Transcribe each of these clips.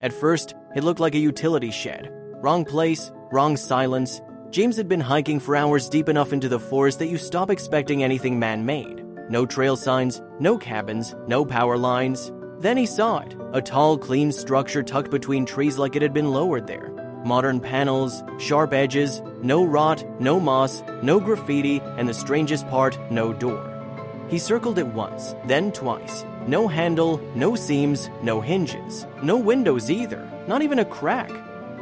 At first, it looked like a utility shed. Wrong place, wrong silence. James had been hiking for hours deep enough into the forest that you stop expecting anything man-made. No trail signs, no cabins, no power lines. Then he saw it, a tall, clean structure tucked between trees like it had been lowered there. Modern panels, sharp edges, no rot, no moss, no graffiti, and the strangest part, no door. He circled it once, then twice. No handle, no seams, no hinges, no windows either, not even a crack.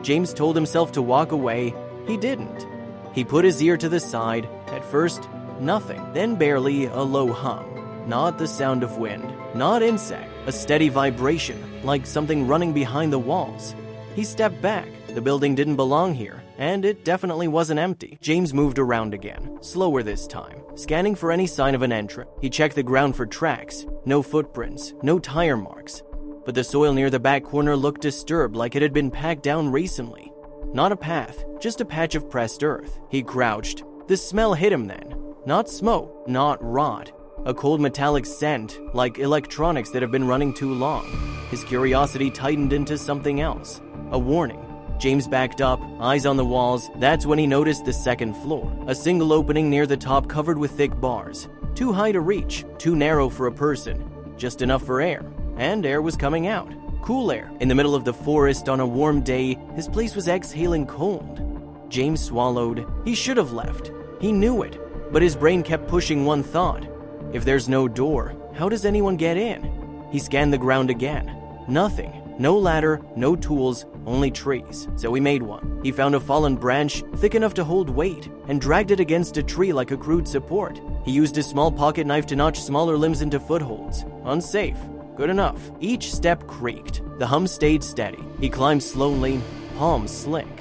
James told himself to walk away. He didn't. He put his ear to the side. At first, nothing, then barely a low hum. Not the sound of wind, not insect, a steady vibration, like something running behind the walls. He stepped back. The building didn't belong here, and it definitely wasn't empty. James moved around again, slower this time, scanning for any sign of an entrance. He checked the ground for tracks, no footprints, no tire marks. But the soil near the back corner looked disturbed, like it had been packed down recently. Not a path, just a patch of pressed earth. He crouched. The smell hit him then. Not smoke, not rot. A cold metallic scent, like electronics that have been running too long. His curiosity tightened into something else. A warning. James backed up, eyes on the walls. That's when he noticed the second floor. A single opening near the top covered with thick bars. Too high to reach, too narrow for a person. Just enough for air. And air was coming out. Cool air. In the middle of the forest on a warm day, his place was exhaling cold. James swallowed. He should have left. He knew it. But his brain kept pushing one thought. If there's no door, how does anyone get in? He scanned the ground again. Nothing. No ladder, no tools, only trees. So he made one. He found a fallen branch, thick enough to hold weight, and dragged it against a tree like a crude support. He used a small pocket knife to notch smaller limbs into footholds. Unsafe. Good enough. Each step creaked. The hum stayed steady. He climbed slowly, palms slick.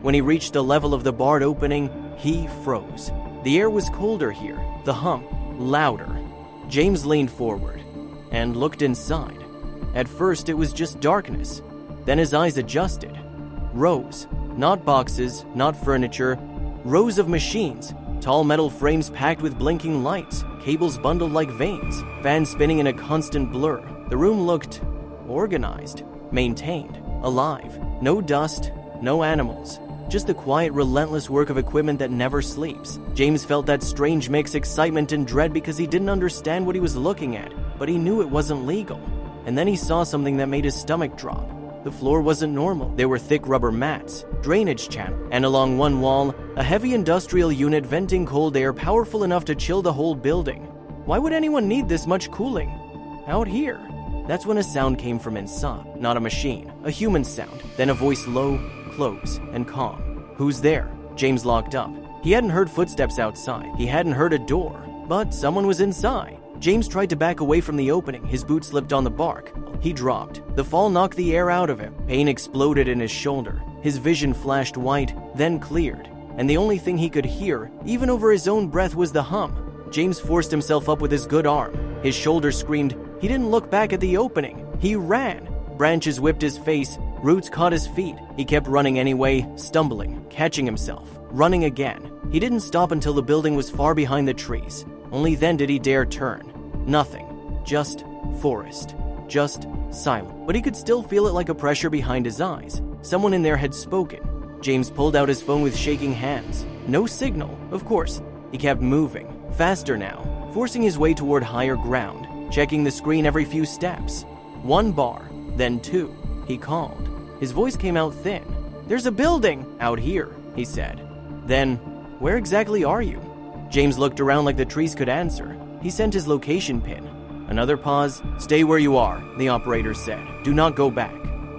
When he reached the level of the barred opening, he froze. The air was colder here. The hum, louder. James leaned forward and looked inside. At first, it was just darkness. Then his eyes adjusted. Rows. Not boxes, not furniture. Rows of machines. Tall metal frames packed with blinking lights. Cables bundled like veins. Fans spinning in a constant blur. The room looked organized, maintained, alive. No dust, no animals. Just the quiet, relentless work of equipment that never sleeps. James felt that strange mix, excitement and dread, because he didn't understand what he was looking at, but he knew it wasn't legal. And then he saw something that made his stomach drop. The floor wasn't normal. There were thick rubber mats, drainage channels, and along one wall, a heavy industrial unit venting cold air powerful enough to chill the whole building. Why would anyone need this much cooling? Out here. That's when a sound came from inside. Not a machine, a human sound. Then a voice low, close, and calm. Who's there? James locked up. He hadn't heard footsteps outside. He hadn't heard a door, but someone was inside. James tried to back away from the opening. His boot slipped on the bark. He dropped. The fall knocked the air out of him. Pain exploded in his shoulder. His vision flashed white, then cleared. And the only thing he could hear, even over his own breath, was the hum. James forced himself up with his good arm. His shoulder screamed. He didn't look back at the opening. He ran. Branches whipped his face. Roots caught his feet. He kept running anyway, stumbling, catching himself, running again. He didn't stop until the building was far behind the trees. Only then did he dare turn. Nothing. Just forest. Just silent. But he could still feel it like a pressure behind his eyes. Someone in there had spoken. James pulled out his phone with shaking hands. No signal, of course. He kept moving, faster now, forcing his way toward higher ground, checking the screen every few steps. 1 bar, then 2. He called. His voice came out thin. "There's a building out here," he said. Then, "Where exactly are you?" James looked around like the trees could answer. He sent his location pin. Another pause. "Stay where you are," the operator said. "Do not go back."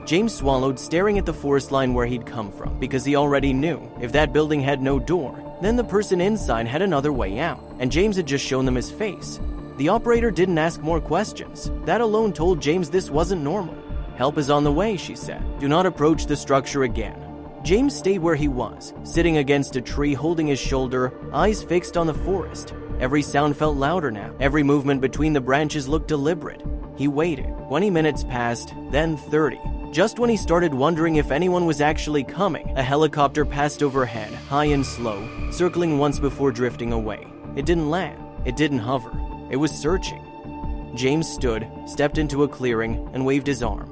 James swallowed, staring at the forest line where he'd come from, because he already knew if that building had no door, then the person inside had another way out, and James had just shown them his face. The operator didn't ask more questions. That alone told James this wasn't normal. "Help is on the way," she said. "Do not approach the structure again." James stayed where he was, sitting against a tree, holding his shoulder, eyes fixed on the forest. Every sound felt louder now. Every movement between the branches looked deliberate. He waited. 20 minutes passed, then 30. Just when he started wondering if anyone was actually coming, a helicopter passed overhead, high and slow, circling once before drifting away. It didn't land. It didn't hover. It was searching. James stood, stepped into a clearing, and waved his arm.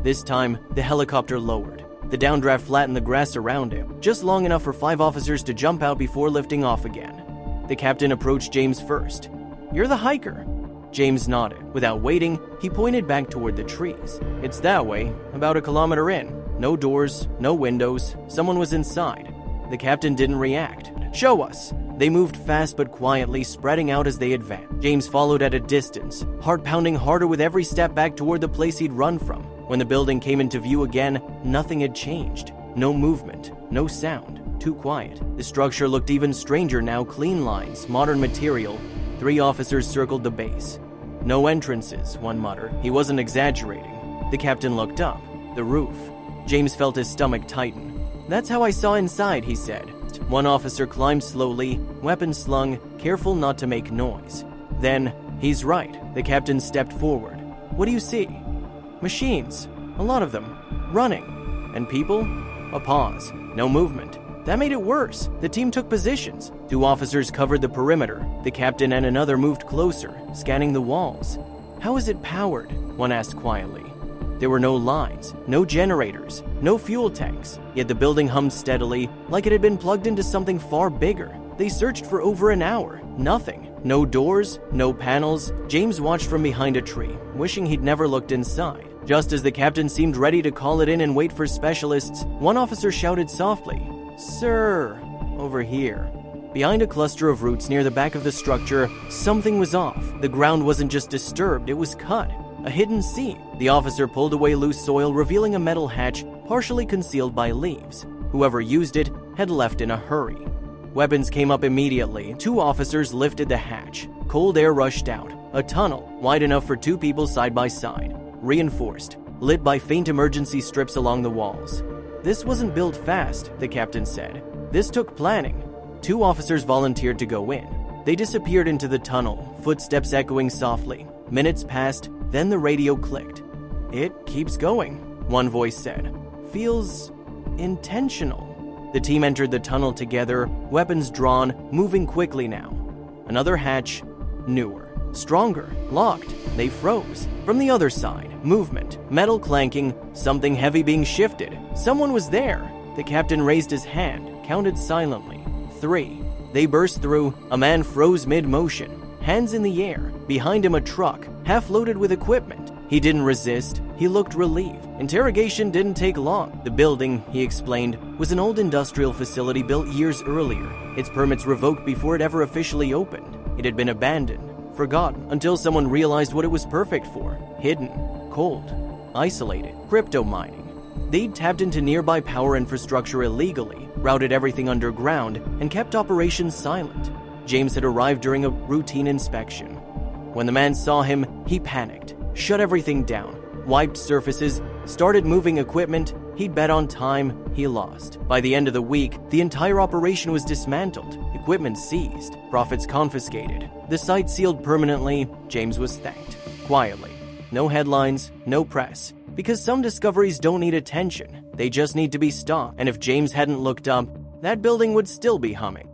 This time, the helicopter lowered. The downdraft flattened the grass around him, just long enough for 5 officers to jump out before lifting off again. The captain approached James first. "You're the hiker." James nodded. Without waiting, he pointed back toward the trees. "It's that way, about a kilometer in. No doors, no windows. Someone was inside." The captain didn't react. "Show us." They moved fast but quietly, spreading out as they advanced. James followed at a distance, heart pounding harder with every step back toward the place he'd run from. When the building came into view again, nothing had changed. No movement, no sound, too quiet. The structure looked even stranger now, clean lines, modern material. 3 officers circled the base. "No entrances," one muttered. He wasn't exaggerating. The captain looked up. The roof. James felt his stomach tighten. "That's how I saw inside," he said. One officer climbed slowly, weapon slung, careful not to make noise. Then, "He's right." The captain stepped forward. "What do you see?" "Machines. A lot of them. Running. And people?" A pause. No movement. That made it worse. The team took positions. 2 officers covered the perimeter. The captain and another moved closer, scanning the walls. "How is it powered?" one asked quietly. There were no lines, no generators, no fuel tanks, yet the building hummed steadily, like it had been plugged into something far bigger. They searched for over an hour. Nothing. No doors, no panels. James watched from behind a tree, wishing he'd never looked inside. Just as the captain seemed ready to call it in and wait for specialists, one officer shouted softly, "Sir, over here." Behind a cluster of roots near the back of the structure, something was off. The ground wasn't just disturbed, it was cut. A hidden seam. The officer pulled away loose soil, revealing a metal hatch partially concealed by leaves. Whoever used it had left in a hurry. Weapons came up immediately. 2 officers lifted the hatch. Cold air rushed out. A tunnel, wide enough for 2 people side by side. Reinforced, lit by faint emergency strips along the walls. "This wasn't built fast," the captain said. "This took planning." 2 officers volunteered to go in. They disappeared into the tunnel, footsteps echoing softly. Minutes passed, then the radio clicked. "It keeps going," one voice said. "Feels intentional." The team entered the tunnel together, weapons drawn, moving quickly now. Another hatch, newer, stronger, locked. They froze. From the other side, movement, metal clanking, something heavy being shifted. Someone was there. The captain raised his hand, counted silently. 3. They burst through. A man froze mid-motion, hands in the air. Behind him a truck, half loaded with equipment. He didn't resist. He looked relieved. Interrogation didn't take long. The building, he explained, was an old industrial facility built years earlier. Its permits revoked before it ever officially opened. It had been abandoned, forgotten, until someone realized what it was perfect for. Hidden, cold, isolated, crypto mining. They'd tapped into nearby power infrastructure illegally, routed everything underground, and kept operations silent. James had arrived during a routine inspection. When the man saw him, he panicked, shut everything down, wiped surfaces, started moving equipment. He'd bet on time, he lost. By the end of the week, the entire operation was dismantled, equipment seized, profits confiscated. The site sealed permanently. James was thanked. Quietly. No headlines, no press. Because some discoveries don't need attention, they just need to be stopped. And if James hadn't looked up, that building would still be humming.